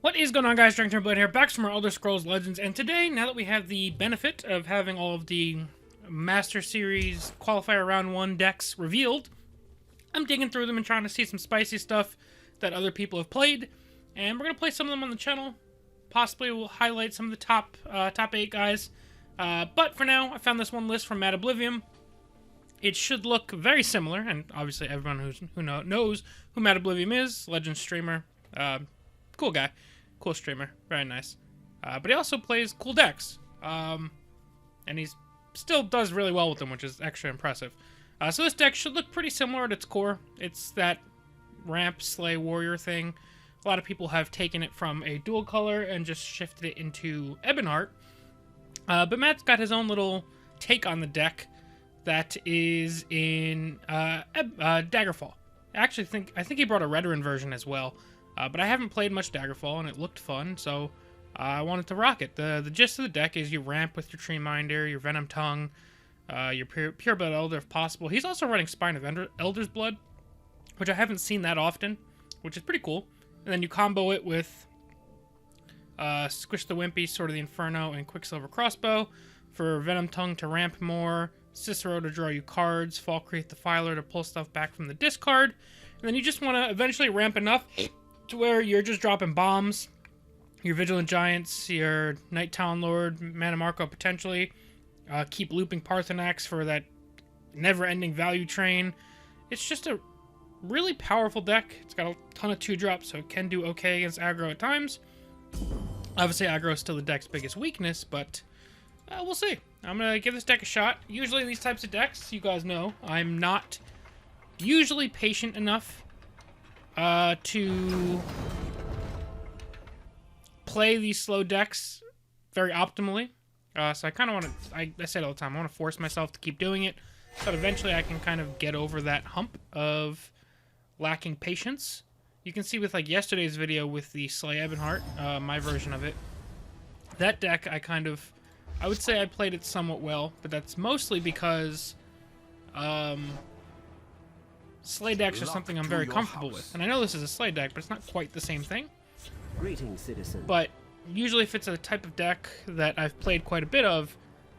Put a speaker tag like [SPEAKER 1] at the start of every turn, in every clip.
[SPEAKER 1] What is going on, guys? DragonTamerBlayde here, back from our Elder Scrolls Legends, and today, now that we have the benefit of having all of the Masters Series Qualifier Round 1 decks revealed, I'm digging through them and trying to see some spicy stuff that other people have played, and we're going to play some of them on the channel. Possibly we'll highlight some of the top 8 guys, but for now, I found this one list from MattOblivium. It should look very similar, and obviously everyone who knows who MattOblivium is, Legends streamer, cool guy. Cool streamer. Very nice. But he also plays cool decks. And he still does really well with them, which is extra impressive. So this deck should look pretty similar at its core. It's that Ramp Slay Warrior thing. A lot of people have taken it from a dual color and just shifted it into Ebonheart. But Matt's got his own little take on the deck that is in Daggerfall. I think he brought a veteran version as well. But I haven't played much Daggerfall, and it looked fun, so I wanted to rock it. The gist of the deck is you ramp with your Tree Minder, your Venom Tongue, your Pure Blood Elder if possible. He's also running Spine of Elder's Blood, which I haven't seen that often, which is pretty cool. And then you combo it with Squish the Wimpy, Sword of the Inferno, and Quicksilver Crossbow for Venom Tongue to ramp more, Cicero to draw you cards, Falkreath the Filer to pull stuff back from the discard, and then you just want to eventually ramp enough to where you're just dropping bombs, your Vigilant Giants, your Night Talon Lord, Mana Marco potentially, keep looping Parthenax for that never-ending value train. It's just a really powerful deck. It's got a ton of 2-drops, so it can do okay against aggro at times. Obviously, aggro is still the deck's biggest weakness, but we'll see. I'm going to give this deck a shot. Usually in these types of decks, you guys know, I'm not usually patient enough to play these slow decks very optimally. So I kind of want to, I say it all the time, I want to force myself to keep doing it, but eventually I can kind of get over that hump of lacking patience. You can see with like yesterday's video with the Slay Ebonheart, my version of it, that deck I would say I played it somewhat well, but that's mostly because Slay decks are something I'm very comfortable with. And I know this is a Slay deck, but it's not quite the same thing.
[SPEAKER 2] Greetings, citizen.
[SPEAKER 1] But usually if it's a type of deck that I've played quite a bit of,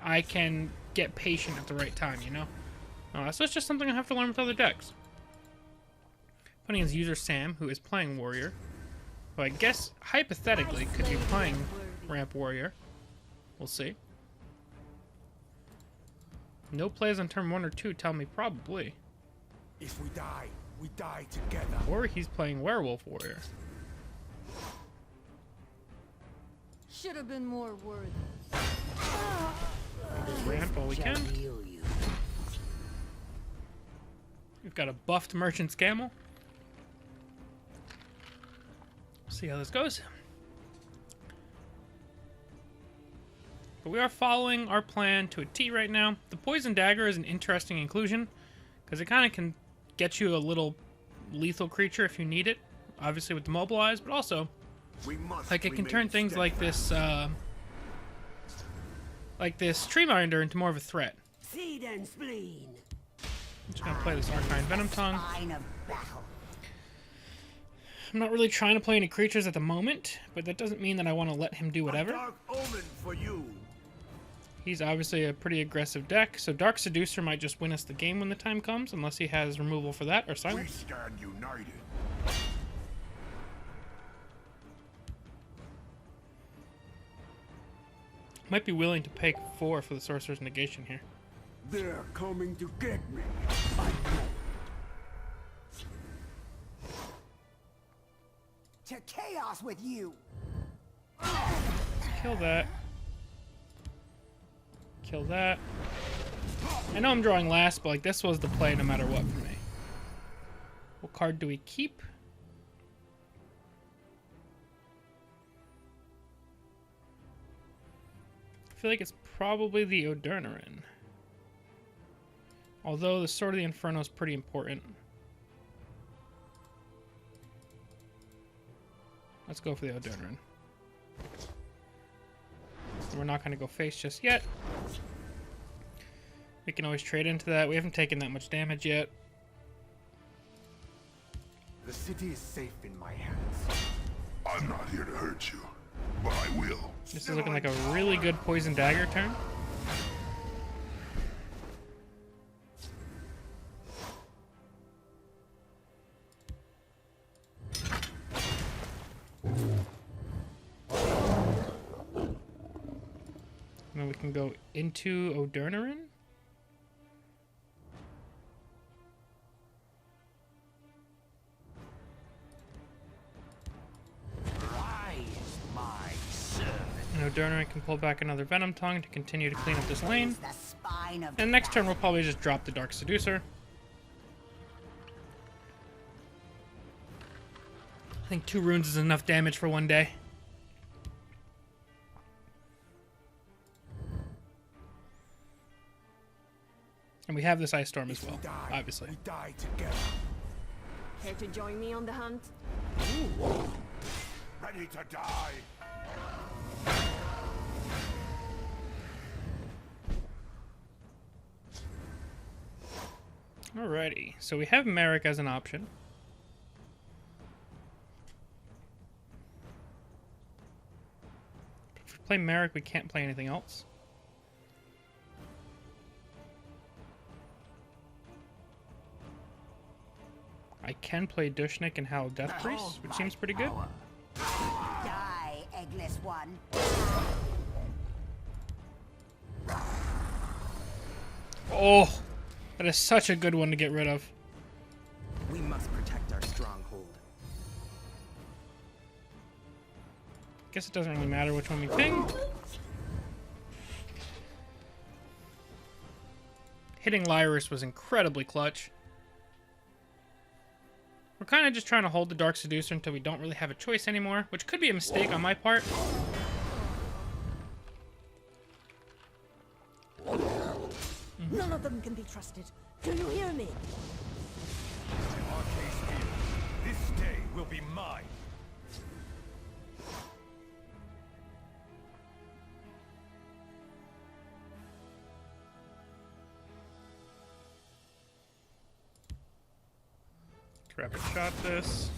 [SPEAKER 1] I can get patient at the right time, you know? So it's just something I have to learn with other decks. Putting as user Sam, who is playing Warrior, who I guess, hypothetically, could be playing Ramp Warrior. We'll see. No plays on turn 1 or 2 tell me probably.
[SPEAKER 3] If we die together.
[SPEAKER 1] Or he's playing Werewolf Warrior.
[SPEAKER 4] Should have been more worthy.
[SPEAKER 1] Ramp all we can. We've got a buffed Merchant Scamel. See how this goes. But we are following our plan to a T right now. The Poison Dagger is an interesting inclusion, because it kind of can get you a little lethal creature if you need it, obviously with the Mobilize, but also, like, it can turn things like this Tree Minder into more of a threat.
[SPEAKER 2] Seed and spleen.
[SPEAKER 1] I'm just gonna play this Arcane Venom Tongue. I'm not really trying to play any creatures at the moment, but that doesn't mean that I want to let him do whatever.
[SPEAKER 3] Dark omen for you.
[SPEAKER 1] He's obviously a pretty aggressive deck, so Dark Seducer might just win us the game when the time comes, unless he has removal for that or silence.
[SPEAKER 3] We stand united.
[SPEAKER 1] Might be willing to pay 4 for the Sorcerer's Negation here.
[SPEAKER 3] They're coming to get me.
[SPEAKER 2] To chaos with you.
[SPEAKER 1] Kill that. Kill that. I know I'm drawing last, but like this was the play no matter what for me. What card do we keep? I feel like it's probably the Odernarin. Although the Sword of the Inferno is pretty important. Let's go for the Odernarin. We're not going to go face just yet. We can always trade into that. We haven't taken that much damage yet.
[SPEAKER 3] The city is safe in my hands.
[SPEAKER 5] I I'm not here to hurt you, but I will.
[SPEAKER 1] This is looking like a really good poison dagger turn. And then we can go into Odurnarin. And Odurnarin can pull back another Venom Tongue to continue to clean up this lane.
[SPEAKER 2] The spine of
[SPEAKER 1] And next turn we'll probably just drop the Dark Seducer. I think 2 runes is enough damage for one day. And we have this Ice Storm as well, obviously.
[SPEAKER 3] We die together.
[SPEAKER 4] Care to join me on the hunt?
[SPEAKER 3] Ready to die.
[SPEAKER 1] Alrighty, so we have Merrick as an option. If we play Merrick, we can't play anything else. I can play Dushnik and Howl Death Priest, which seems pretty good.
[SPEAKER 2] die, eggless one.
[SPEAKER 1] Oh, that is such a good one to get rid of.
[SPEAKER 6] We must protect our stronghold.
[SPEAKER 1] Guess it doesn't really matter which one we ping. Hitting Lyris was incredibly clutch. We're kind of just trying to hold the Dark Seducer until we don't really have a choice anymore, which could be a mistake on my part.
[SPEAKER 4] None of them can be trusted. Do you hear me?
[SPEAKER 3] This day will be mine.
[SPEAKER 1] Rapid shot this.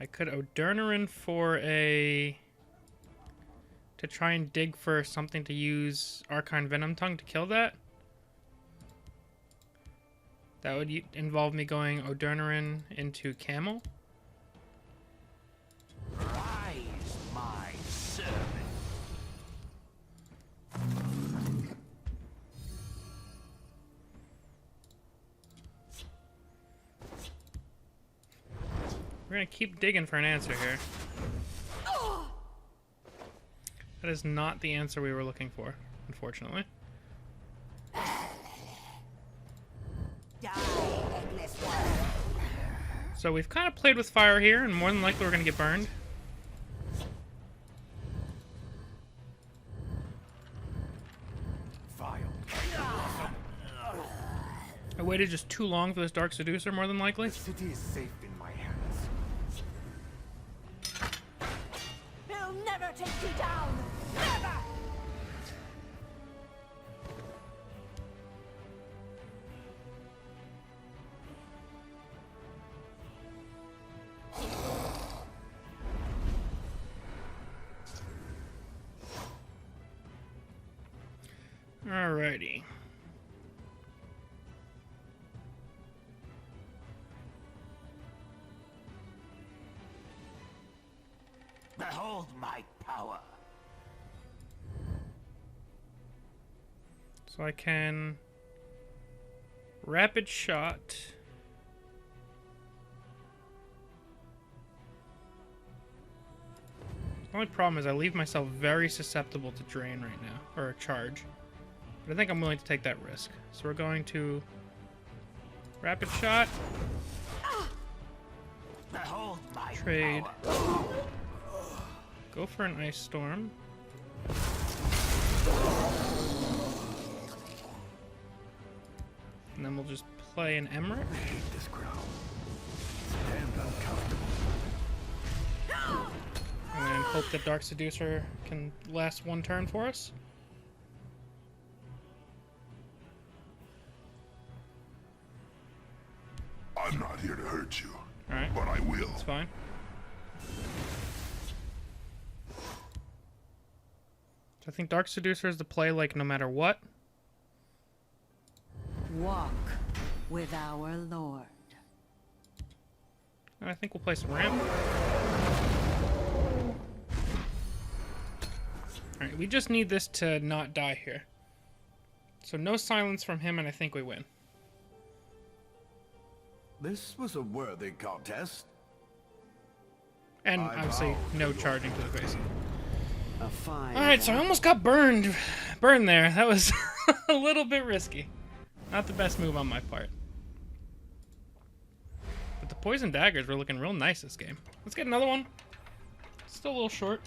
[SPEAKER 1] I could Odurnarin for a... to try and dig for something to use Archon Venom Tongue to kill that. That would involve me going Odurnarin into Camel.
[SPEAKER 3] Rise, my servant.
[SPEAKER 1] We're gonna keep digging for an answer here. That is not the answer we were looking for, unfortunately.
[SPEAKER 2] Die, eggless one.
[SPEAKER 1] So we've kind of played with fire here, and more than likely we're gonna get burned.
[SPEAKER 3] Vile.
[SPEAKER 1] I waited just too long for this Dark Seducer, more than likely.
[SPEAKER 3] The city is safe in my hands.
[SPEAKER 4] He'll never take you down! Never!
[SPEAKER 1] Alrighty.
[SPEAKER 3] Behold my power.
[SPEAKER 1] So I can rapid shot. The only problem is I leave myself very susceptible to drain right now, or charge. But I think I'm willing to take that risk. So we're going to rapid shot,
[SPEAKER 3] Behold my
[SPEAKER 1] trade,
[SPEAKER 3] power.
[SPEAKER 1] go for an ice storm. And then we'll just play an Emmerich.
[SPEAKER 3] This ground. Stand uncomfortable.
[SPEAKER 1] And then hope that Dark Seducer can last one turn for us.
[SPEAKER 5] not here to hurt you,
[SPEAKER 1] Alright,
[SPEAKER 5] but I will.
[SPEAKER 1] that's fine. So I think Dark Seducer is the play, like, no matter what.
[SPEAKER 2] Walk with our Lord.
[SPEAKER 1] And I think we'll play some ramp. Alright, we just need this to not die here. So no silence from him, and I think we win.
[SPEAKER 3] This was a worthy contest.
[SPEAKER 1] And
[SPEAKER 3] I
[SPEAKER 1] obviously,
[SPEAKER 3] vow
[SPEAKER 1] no
[SPEAKER 3] to
[SPEAKER 1] charging to the face.
[SPEAKER 6] A fine.
[SPEAKER 1] Alright, so I almost got burned there. That was a little bit risky. Not the best move on my part. But the poison daggers were looking real nice this game. Let's get another one. Still a little short.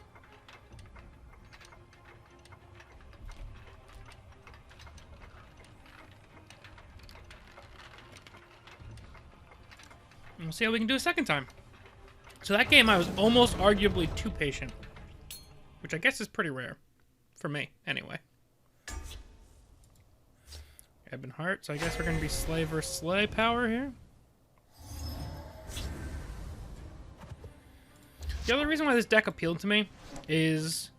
[SPEAKER 1] And we'll see how we can do a second time. So that game, I was almost arguably too patient. Which I guess is pretty rare. For me, anyway. Ebonheart, so I guess we're going to be Slay versus Slay power here. The other reason why this deck appealed to me is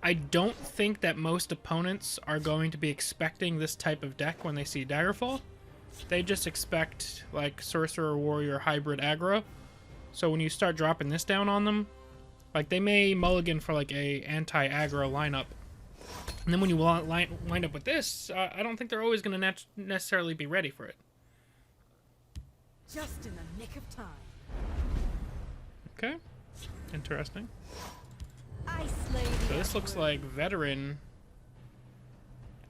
[SPEAKER 1] I don't think that most opponents are going to be expecting this type of deck when they see Daggerfall. They just expect, like, Sorcerer, Warrior, Hybrid aggro. So when you start dropping this down on them, like, they may mulligan for, like, a anti-aggro lineup. And then when you wind up with this, I don't think they're always going to necessarily be ready for it.
[SPEAKER 4] Just in the nick of time.
[SPEAKER 1] Okay. Interesting.
[SPEAKER 4] I slay the
[SPEAKER 1] So this looks
[SPEAKER 4] emperor.
[SPEAKER 1] like Veteran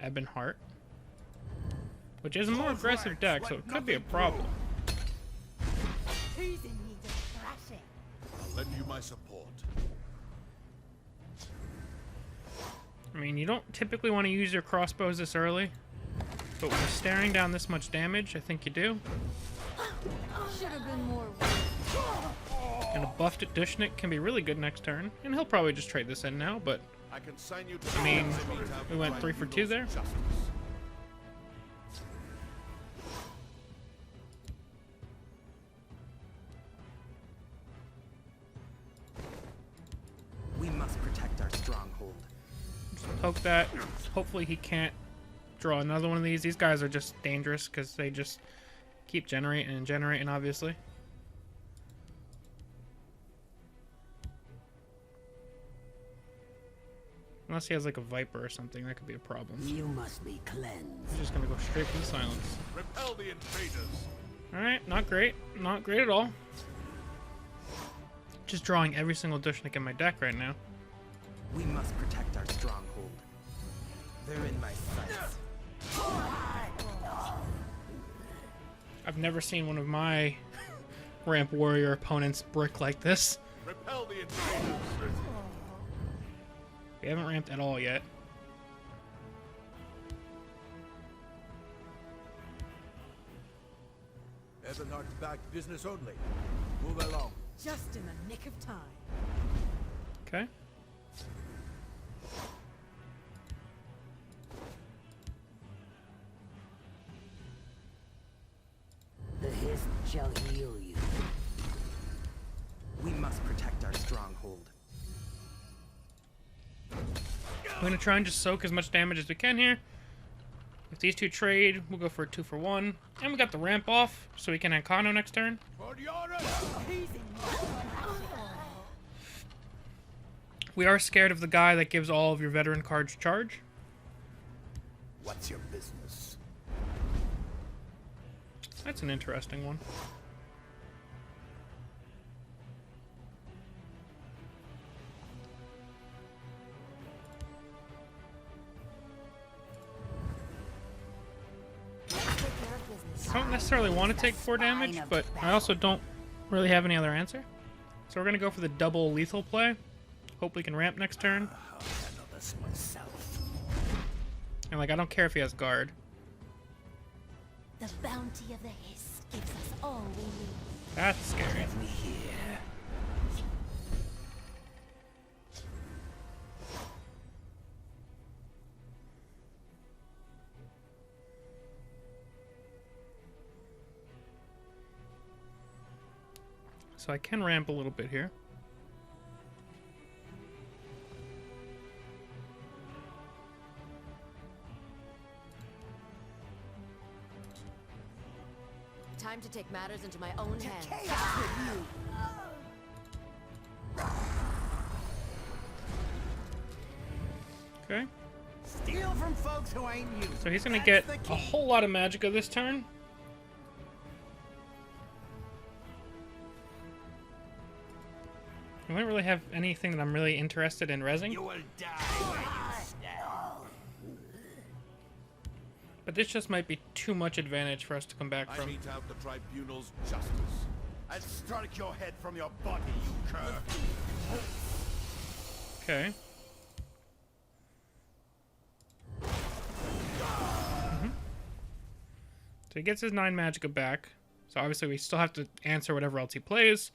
[SPEAKER 1] Ebonheart. Which is a more aggressive deck, so it could be a problem.
[SPEAKER 4] Who's in need of thrashing?
[SPEAKER 5] I'll lend you my support.
[SPEAKER 1] I mean, you don't typically want to use your crossbows this early. But when you're staring down this much damage, I think you do.
[SPEAKER 4] Should have been more.
[SPEAKER 1] And a buffed Dushnik can be really good next turn. And he'll probably just trade this in now, but
[SPEAKER 5] I can sign you to
[SPEAKER 1] I mean, we went 3 for 2 there.
[SPEAKER 6] We must protect our stronghold.
[SPEAKER 1] Poke that. Hopefully he can't draw another one of these. These guys are just dangerous because they just keep generating and generating, obviously. Unless he has like a Viper or something, that could be a problem.
[SPEAKER 2] You must be cleansed.
[SPEAKER 1] He's just gonna go straight for the silence.
[SPEAKER 5] Repel the invaders.
[SPEAKER 1] Alright, not great. Not great at all. Just drawing every single Dushnik in my deck right now.
[SPEAKER 6] We must protect our stronghold. They're in my sights.
[SPEAKER 1] I've never seen one of my Ramp Warrior opponents brick like this.
[SPEAKER 5] Repel the invaders.
[SPEAKER 1] We haven't ramped at all yet.
[SPEAKER 3] Ebonheart's back business only. Move along.
[SPEAKER 4] Just in the nick of time.
[SPEAKER 1] Okay.
[SPEAKER 2] The hiss shall heal you.
[SPEAKER 6] We must protect our stronghold.
[SPEAKER 1] I'm gonna try and just soak as much damage as we can here. If these two trade, we'll go for a 2 for 1. And we got the ramp off, so we can Ankano next turn.
[SPEAKER 3] For the honor!
[SPEAKER 4] Who's in need of
[SPEAKER 1] We are scared of the guy that gives all of your veteran cards charge.
[SPEAKER 3] What's your business?
[SPEAKER 1] That's an interesting one. I don't necessarily want to take 4 damage, but I also don't really have any other answer. So we're going to go for the double lethal play. Hope we can ramp next turn.
[SPEAKER 3] I'll handle this myself.
[SPEAKER 1] And like, I don't care if he has guard.
[SPEAKER 4] the bounty of the hiss gives us all we need.
[SPEAKER 1] That's scary.
[SPEAKER 3] Me here.
[SPEAKER 1] so I can ramp a little bit here.
[SPEAKER 4] Time to take matters into my own hands.
[SPEAKER 1] Okay.
[SPEAKER 6] Steal from folks who ain't you.
[SPEAKER 1] So he's gonna get a whole lot of magicka this turn. I don't really have anything that I'm really interested in rezzing.
[SPEAKER 6] You will die where you stand.
[SPEAKER 1] But this just might be too much advantage for us to come back
[SPEAKER 5] I
[SPEAKER 1] from.
[SPEAKER 5] mete out the tribunal's justice.
[SPEAKER 3] I'll strike your head from your body, you cur.
[SPEAKER 1] Okay. So he gets his 9 magicka back. So obviously we still have to answer whatever else he plays.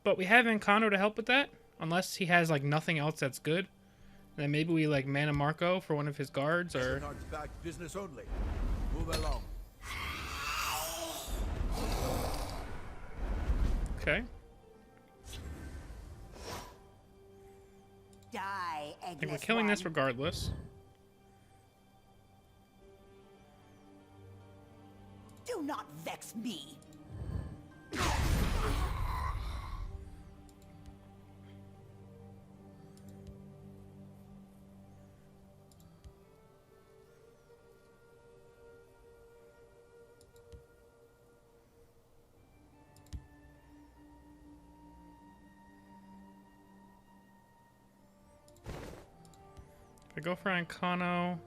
[SPEAKER 1] But we have Incano to help with that. Unless he has like nothing else that's good. And then maybe we like Mana Marco for one of his guards or...
[SPEAKER 3] Ebonheart's back business only. Move along.
[SPEAKER 1] Okay.
[SPEAKER 2] Die,
[SPEAKER 1] I think we're
[SPEAKER 2] eggless
[SPEAKER 1] killing this
[SPEAKER 2] one.
[SPEAKER 1] regardless.
[SPEAKER 2] Do not vex me.
[SPEAKER 1] If I go for Incano,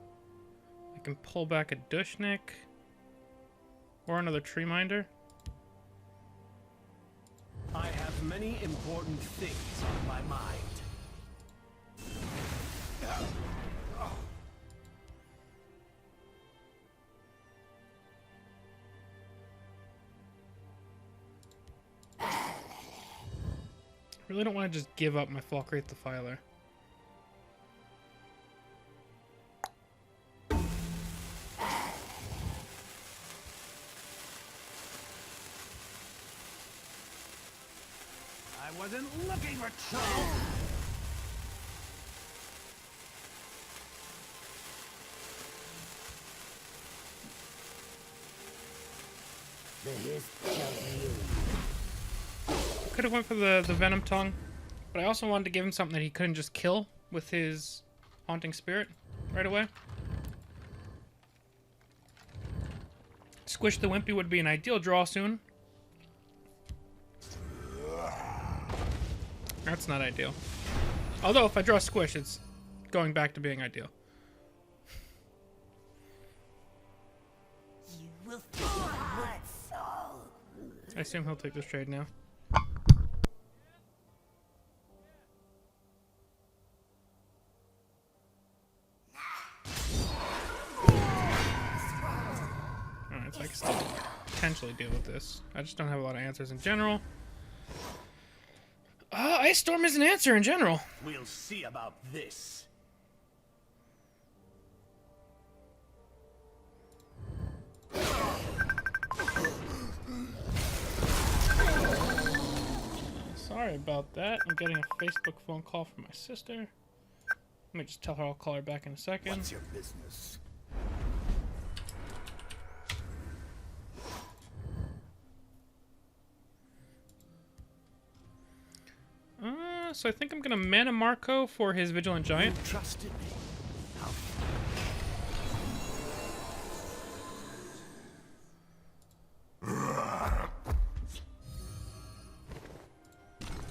[SPEAKER 1] I can pull back a Dushnik. Or another Tree Minder.
[SPEAKER 6] I have many important things on my mind.
[SPEAKER 1] I really don't want to just give up my Falkreath Defiler.
[SPEAKER 6] I wasn't looking for trouble.
[SPEAKER 2] The hiss shall heal you.
[SPEAKER 1] Could have went for the Venom Tongue, but I also wanted to give him something that he couldn't just kill with his Haunting Spirit right away. Squish the Wimpy would be an ideal draw soon. That's not ideal. Although, if I draw Squish, it's going back to being ideal.
[SPEAKER 2] You will feel my soul.
[SPEAKER 1] I assume he'll take this trade now. Alright, so I can still potentially deal with this. I just don't have a lot of answers in general. Ice Storm is an answer in general.
[SPEAKER 6] We'll see about this.
[SPEAKER 1] Sorry about that. I'm getting a Facebook phone call from my sister. Let me just tell her I'll call her back in a second.
[SPEAKER 3] What's your business?
[SPEAKER 1] So I think I'm gonna Mana Marco for his Vigilant Giant.
[SPEAKER 6] You trusted me. How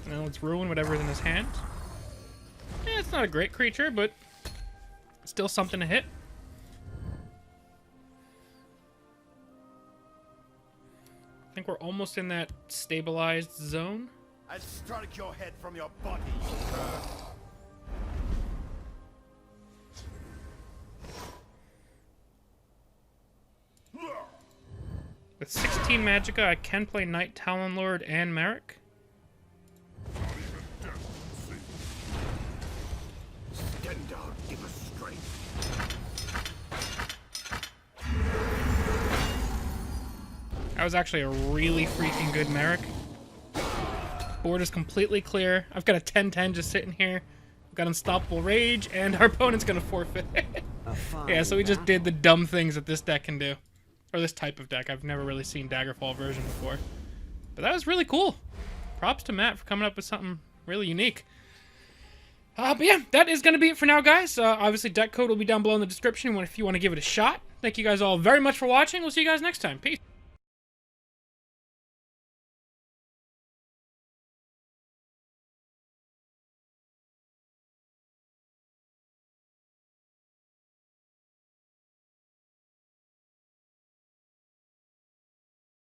[SPEAKER 1] And then let's ruin whatever's in his hand. Yeah, it's not a great creature, but still something to hit. I think we're almost in that stabilized zone.
[SPEAKER 3] I'll strike your head from your body, you cur.
[SPEAKER 1] With 16 magicka, I can play Knight Talonlord and Merrick.
[SPEAKER 3] Stand down, give us strength.
[SPEAKER 1] That was actually a really freaking good Merrick. Board is completely clear. I've got a 10-10 just sitting here. I've got Unstoppable Rage, and our opponent's going to forfeit. Yeah, so we just did the dumb things that this deck can do. Or this type of deck. I've never really seen Daggerfall version before. But that was really cool. Props to Matt for coming up with something really unique. But yeah, that is going to be it for now, guys. Obviously, deck code will be down below in the description if you want to give it a shot. Thank you guys all very much for watching. We'll see you guys next time. Peace.